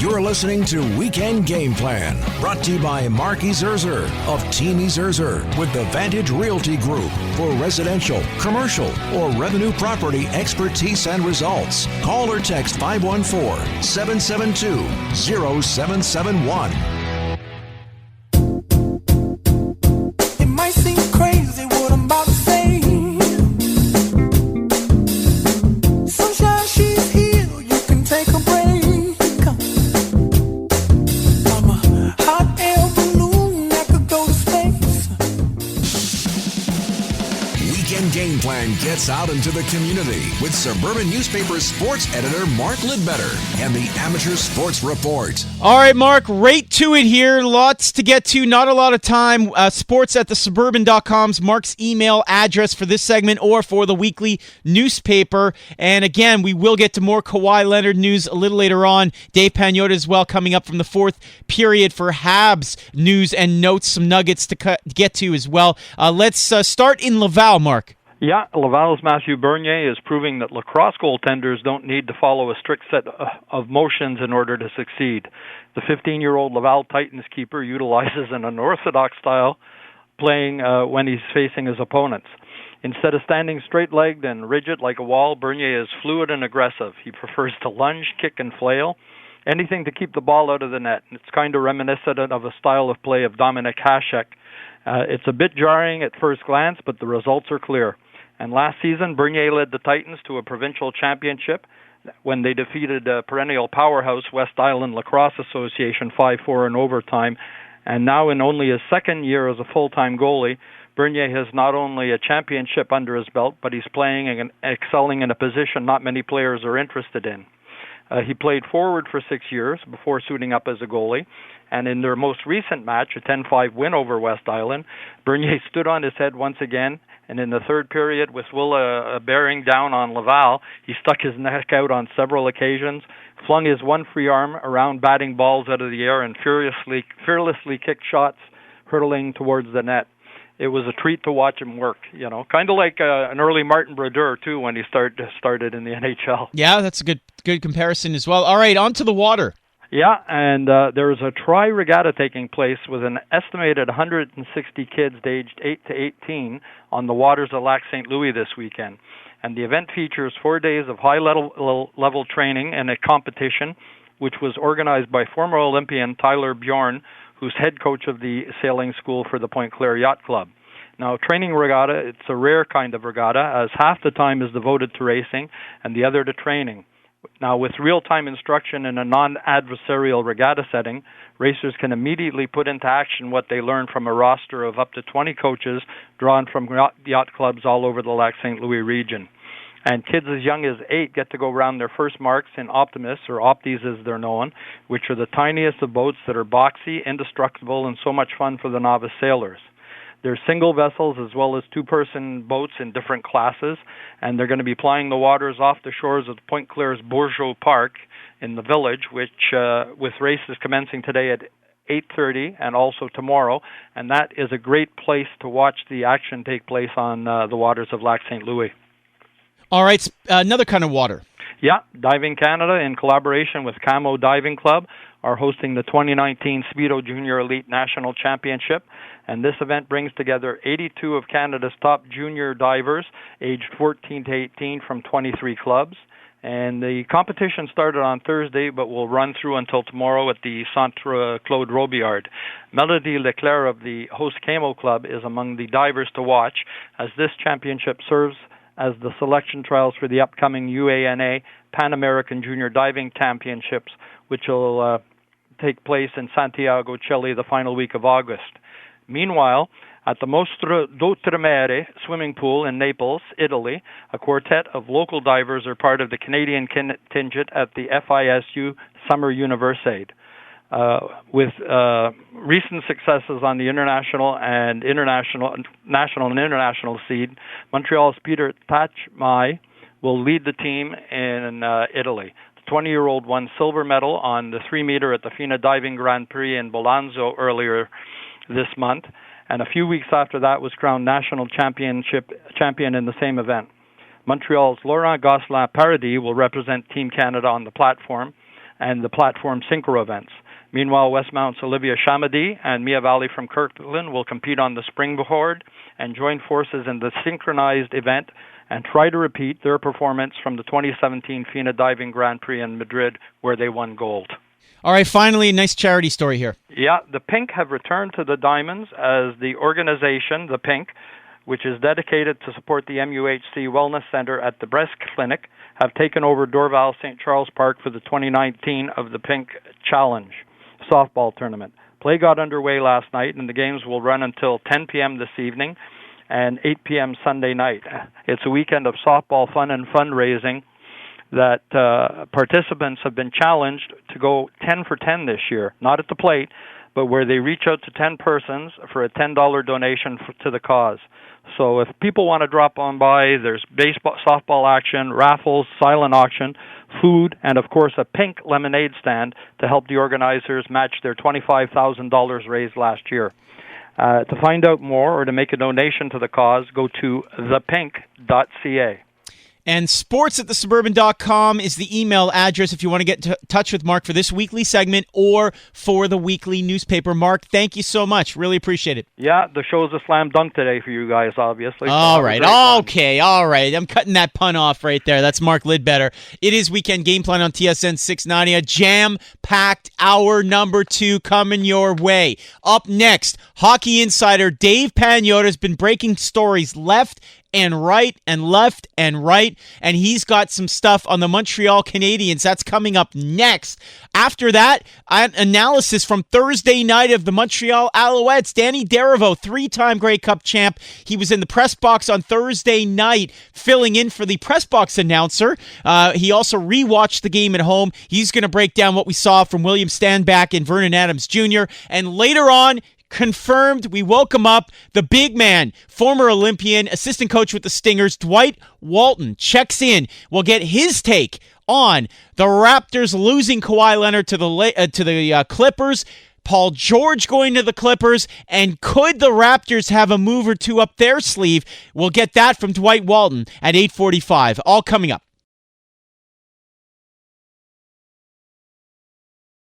You're listening to Weekend Game Plan, brought to you by Mark Ezerzer of Team Ezerzer with the Vantage Realty Group for residential, commercial, or revenue property expertise and results. Call or text 514-772-0771. It might seem crazy what I'm about to say. Sunshine, she's here, you can take a break. I'm a hot air balloon that could go to space. Weekend Game Plan gets out into the community with Suburban Newspaper sports editor Mark Lidbetter and the Amateur Sports Report. All right, Mark, right to it here. Lots to get to, not a lot of time. Sports at thesuburban.com's Mark's email address for this segment or for the weekly newspaper. And again, we will get to more Kawhi Leonard news a little later on. Dave Pagnotta as well coming up from the fourth period for Habs news and notes, some nuggets to get to as well. Let's start in Laval, Mark. Yeah, Laval's Matthew Bernier is proving that lacrosse goaltenders don't need to follow a strict set of motions in order to succeed. The 15-year-old Laval Titans keeper utilizes an unorthodox style playing when he's facing his opponents. Instead of standing straight-legged and rigid like a wall, Bernier is fluid and aggressive. He prefers to lunge, kick, and flail, anything to keep the ball out of the net. It's kind of reminiscent of a style of play of Dominik Hasek. It's a bit jarring at first glance, but the results are clear. And last season, Bernier led the Titans to a provincial championship when they defeated perennial powerhouse West Island Lacrosse Association 5-4 in overtime. And now in only his second year as a full-time goalie, Bernier has not only a championship under his belt, but he's playing and excelling in a position not many players are interested in. He played forward for 6 years before suiting up as a goalie. And in their most recent match, a 10-5 win over West Island, Bernier stood on his head once again. And in the third period, with Willa bearing down on Laval, he stuck his neck out on several occasions, flung his one free arm around batting balls out of the air, and fearlessly kicked shots hurtling towards the net. It was a treat to watch him work, kind of like an early Martin Brodeur, too, when he started in the NHL. Yeah, that's a good comparison as well. All right, on to the water. Yeah, and there is a tri-regatta taking place with an estimated 160 kids aged 8 to 18 on the waters of Lac St. Louis this weekend. And the event features 4 days of high-level training and a competition, which was organized by former Olympian Tyler Bjorn, who's head coach of the sailing school for the Point Claire Yacht Club. Now, training regatta, it's a rare kind of regatta, as half the time is devoted to racing and the other to training. Now, with real-time instruction in a non-adversarial regatta setting, racers can immediately put into action what they learn from a roster of up to 20 coaches drawn from yacht clubs all over the Lac St. Louis region. And kids as young as 8 get to go around their first marks in Optimus, or Opties as they're known, which are the tiniest of boats that are boxy, indestructible, and so much fun for the novice sailors. They're single vessels as well as two-person boats in different classes, and they're going to be plying the waters off the shores of Point Claire's Bourgeois Park in the village, which with races commencing today at 8:30 and also tomorrow, and that is a great place to watch the action take place on the waters of Lac St. Louis. All right, another kind of water. Yeah, Diving Canada, in collaboration with Camo Diving Club, are hosting the 2019 Speedo Junior Elite National Championship, and this event brings together 82 of Canada's top junior divers, aged 14 to 18 from 23 clubs. And the competition started on Thursday, but will run through until tomorrow at the Centre Claude Robillard. Melody Leclerc of the host Camo Club is among the divers to watch, as this championship serves as the selection trials for the upcoming UANA Pan American Junior Diving Championships, which will take place in Santiago, Chile, the final week of August. Meanwhile, at the Mostra d'Oltremare swimming pool in Naples, Italy, a quartet of local divers are part of the Canadian contingent at the FISU Summer Universiade. With recent successes on the national and international seed, Montreal's Peter Tachmai will lead the team in Italy. The 20-year-old won silver medal on the 3-meter at the FINA Diving Grand Prix in Bolanzo earlier this month, and a few weeks after that was crowned national champion in the same event. Montreal's Laurent Gosselin Paradis will represent Team Canada on the platform. and the platform synchro events. Meanwhile, Westmount's Olivia Shamadi and Mia Valley from Kirkland will compete on the springboard and join forces in the synchronized event and try to repeat their performance from the 2017 FINA Diving Grand Prix in Madrid, where they won gold. All right, finally, a nice charity story here. Yeah, the Pink have returned to the Diamonds as the organization, the Pink, which is dedicated to support the MUHC Wellness Center at the Breast Clinic, have taken over Dorval St. Charles Park for the 2019 of the Pink Challenge softball tournament. Play got underway last night, and the games will run until 10 p.m. this evening and 8 p.m. Sunday night. It's a weekend of softball fun and fundraising that participants have been challenged to go 10 for 10 this year, not at the plate, but where they reach out to 10 persons for a $10 donation to the cause. So if people want to drop on by, there's baseball, softball action, raffles, silent auction, food, and of course a pink lemonade stand to help the organizers match their $25,000 raised last year. To find out more or to make a donation to the cause, go to thepink.ca. And sports@thesuburban.com is the email address if you want to get in touch with Mark for this weekly segment or for the weekly newspaper. Mark, thank you so much. Really appreciate it. Yeah, the show's a slam dunk today for you guys, obviously. All right. Okay. All right. I'm cutting that pun off right there. That's Mark Lidbetter. It is Weekend Game Plan on TSN 690. A jam-packed hour number 2 coming your way. Up next, hockey insider Dave Pagnotta has been breaking stories left and right and left and right, and he's got some stuff on the Montreal Canadiens. That's coming up next. After that, an analysis from Thursday night of the Montreal Alouettes. Danny Derivo, 3-time Grey Cup champ. He was in the press box on Thursday night, filling in for the press box announcer. He also rewatched the game at home. He's going to break down what we saw from William Stanback and Vernon Adams Jr. And later on, confirmed, we welcome up the big man, former Olympian, assistant coach with the Stingers, Dwight Walton, checks in. We'll get his take on the Raptors losing Kawhi Leonard to the Clippers, Paul George going to the Clippers, and could the Raptors have a move or two up their sleeve? We'll get that from Dwight Walton at 8:45. All coming up.